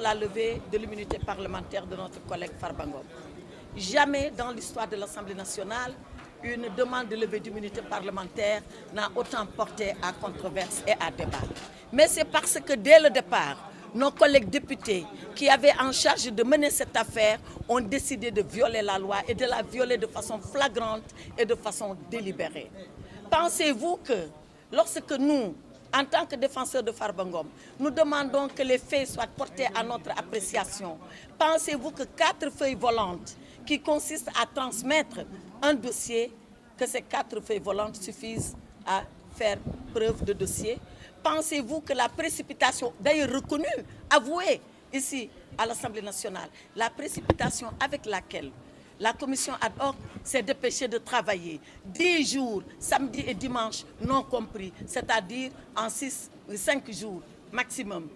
la levée de l'immunité parlementaire de notre collègue Farba Ngom. Jamais dans l'histoire de l'Assemblée nationale, une demande de levée d'immunité parlementaire n'a autant porté à controverse et à débat. Mais c'est parce que dès le départ, nos collègues députés qui avaient en charge de mener cette affaire ont décidé de violer la loi et de la violer de façon flagrante et de façon délibérée. Pensez-vous que lorsque nous, en tant que défenseurs de Farba Ngom, nous demandons que les faits soient portés à notre appréciation, pensez-vous que 4 feuilles volantes qui consistent à transmettre un dossier, que ces 4 feuilles volantes suffisent à faire preuve de dossier? Pensez-vous que la précipitation, d'ailleurs reconnue, avouée ici à l'Assemblée nationale, la précipitation avec laquelle la commission ad hoc s'est dépêchée de travailler 10 jours, samedi et dimanche non compris, c'est-à-dire en 5 jours maximum,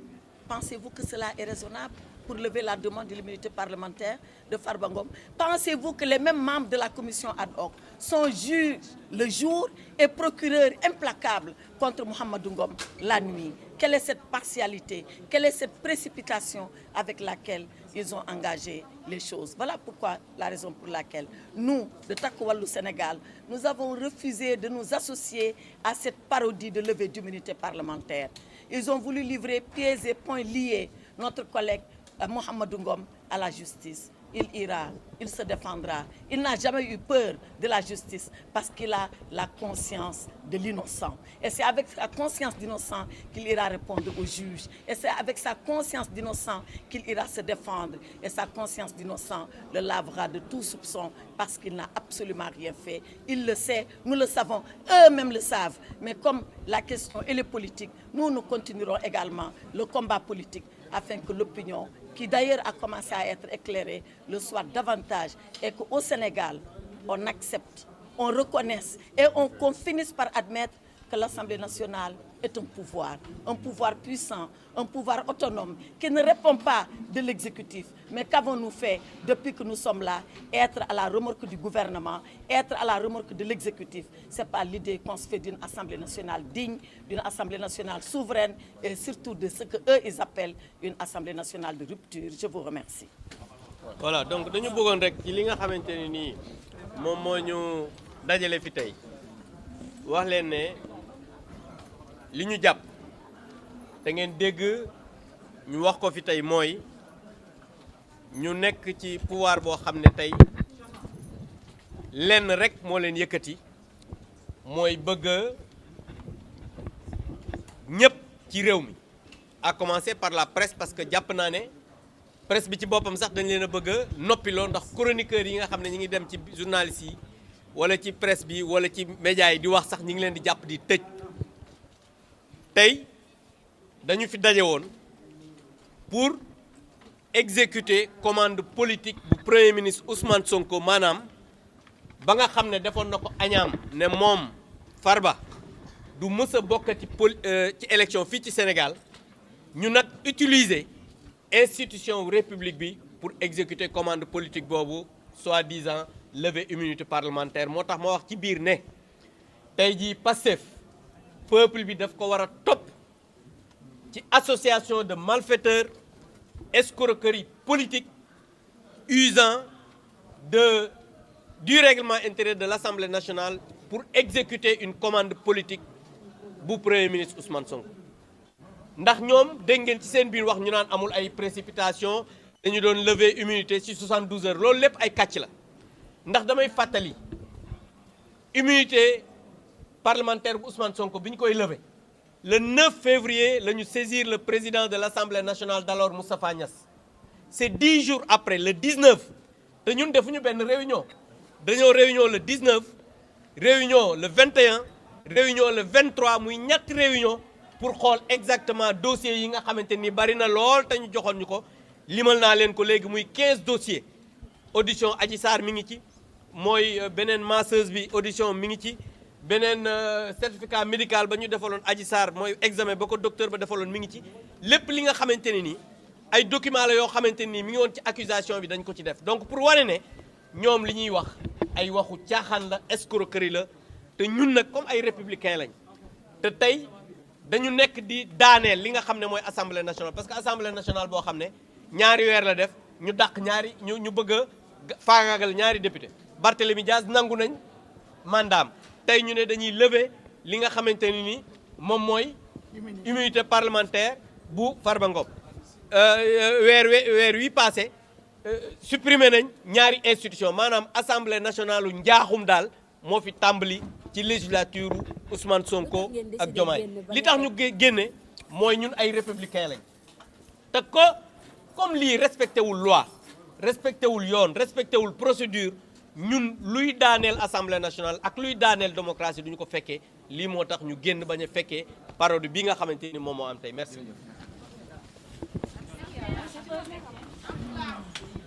pensez-vous que cela est raisonnable pour lever la demande de l'immunité parlementaire de Farba Ngom? Pensez-vous que les mêmes membres de la commission ad hoc sont juges le jour et procureurs implacables contre Mohamedou Ngom la nuit? Quelle est cette partialité? Quelle est cette précipitation avec laquelle ils ont engagé les choses? Voilà pourquoi, la raison pour laquelle nous, de Takku Wallu Sénégal, nous avons refusé de nous associer à cette parodie de levée d'immunité parlementaire. Ils ont voulu livrer pieds et poings liés notre collègue Mohamedou Ngom à la justice. Il ira, il se défendra. Il n'a jamais eu peur de la justice parce qu'il a la conscience de l'innocent. Et c'est avec sa conscience d'innocent qu'il ira répondre au juge. Et c'est avec sa conscience d'innocent qu'il ira se défendre. Et sa conscience d'innocent le lavera de tout soupçon parce qu'il n'a absolument rien fait. Il le sait, nous le savons, eux-mêmes le savent. Mais comme la question elle est politique, nous continuerons également le combat politique afin que l'opinion, qui d'ailleurs a commencé à être éclairée, le soit davantage et qu'au Sénégal, on accepte, on reconnaisse et qu'on finisse par admettre que l'Assemblée nationale est un pouvoir puissant, un pouvoir autonome qui ne répond pas de l'exécutif. Mais qu'avons-nous fait depuis que nous sommes là? Être à la remorque du gouvernement, être à la remorque de l'exécutif. Ce n'est pas l'idée qu'on se fait d'une Assemblée nationale digne, d'une Assemblée nationale souveraine et surtout de ce qu'eux, ils appellent une Assemblée nationale de rupture. Je vous remercie. Voilà, donc nous voulons rek ci li nga xamanteni ni mom mo ñu dajalé fi tay wax leen né li ñu japp té ngeen dégg ñu wax ko fi tay moy ñu nekk ci pouvoir bo xamné tay lenn rek mo leen yëkëti moy bëgg ñëpp ci réew mi à commencer par la presse parce que japp na né presse bi ci bopam sax dañ leena bëgg noppiloo ndax chroniqueur yi nga xamné ñi ngi dem ci journalistes yi wala ci presse bi wala ci média yi di wax sax ñi ngi leen di japp di tëj tay dañu fi dajé won pour exécuter commande politique du premier ministre Ousmane Sonko manam ba nga xamné defoon nako añam né mom Farba du mësa bokkati ci élection fi ci Sénégal ñu nak utiliser institution république bi pour exécuter commande politique bobu soi-disant lever immunité parlementaire motax ma wax ci biir né tay ji Pastef peuple bi daf ko wara top ci association de malfaiteurs escroquerie politique usant du règlement intérieur de l'Assemblée nationale pour exécuter une commande politique bu premier ministre Ousmane Sonko ndax ñom dégg ngeen ci seen biir wax ñu naan amul ay précipitation dañu doon lever immunité ci 72 heures loolu lépp ay katch la ndax damay fatali immunité parlementaire bu Ousmane Sonko biñ koy lever le 9 février lañu saisir le président de l'Assemblée nationale d'alors Moustapha Niasse c'est 10 jours après le 19 te ñun defuñu ben réunion dañoo réunion le 19 réunion le 21 réunion le 23 muy ñetti réunion pour xol exactement dossier yi nga xamanteni bari na lool te ñu joxoon ñuko limal na leen ko légui muy 15 dossiers audition Adji Sarr mi ngi ci moy benen masseuse bi audition mi ngi ci benen certificat médical ba ñu defaloon Adji Sarr moy examen ba ko docteur ba defaloon mi ngi ci lépp li nga xamanteni ni ay documents la yo xamanteni mi ngi won ci accusation bi dañ ko ci def donc pour wane ne ñom li ñuy wax ay waxu caaxaan la escroquerie la te ñun nak comme ay républicains lañ te tay dañu nekk di daaneel li nga xam ne mooy assemblée nationale parce que assemblée nationale boo xam ne ñaari weer la def ñu dàq ñaari ñu bëgg a faagaagal ñaari député Barthélémy Dias nangu nañ mandaam tey ñu ne dañuy lever li nga xamante ni moom mooy immunité parlementaire bu Farba Ngom weer wi passé supprimer nañ ñaari institution maanaam assemblée nationale u njaaxum daal moo fi tàmbali ci législature Ousmane Sonko ak Diomaye li tax ñu génne mooy ñun ay républicain lañ te comme lii respecté wul loi respecté wul yoon respecté wul procédure ñun luy daaneel assemblée nationale ak luy daaneel démocratie duñu ko fekkee lii moo tax ñu génn bañ a fekkee parode bi nga xamante ni moom moo am tey merci.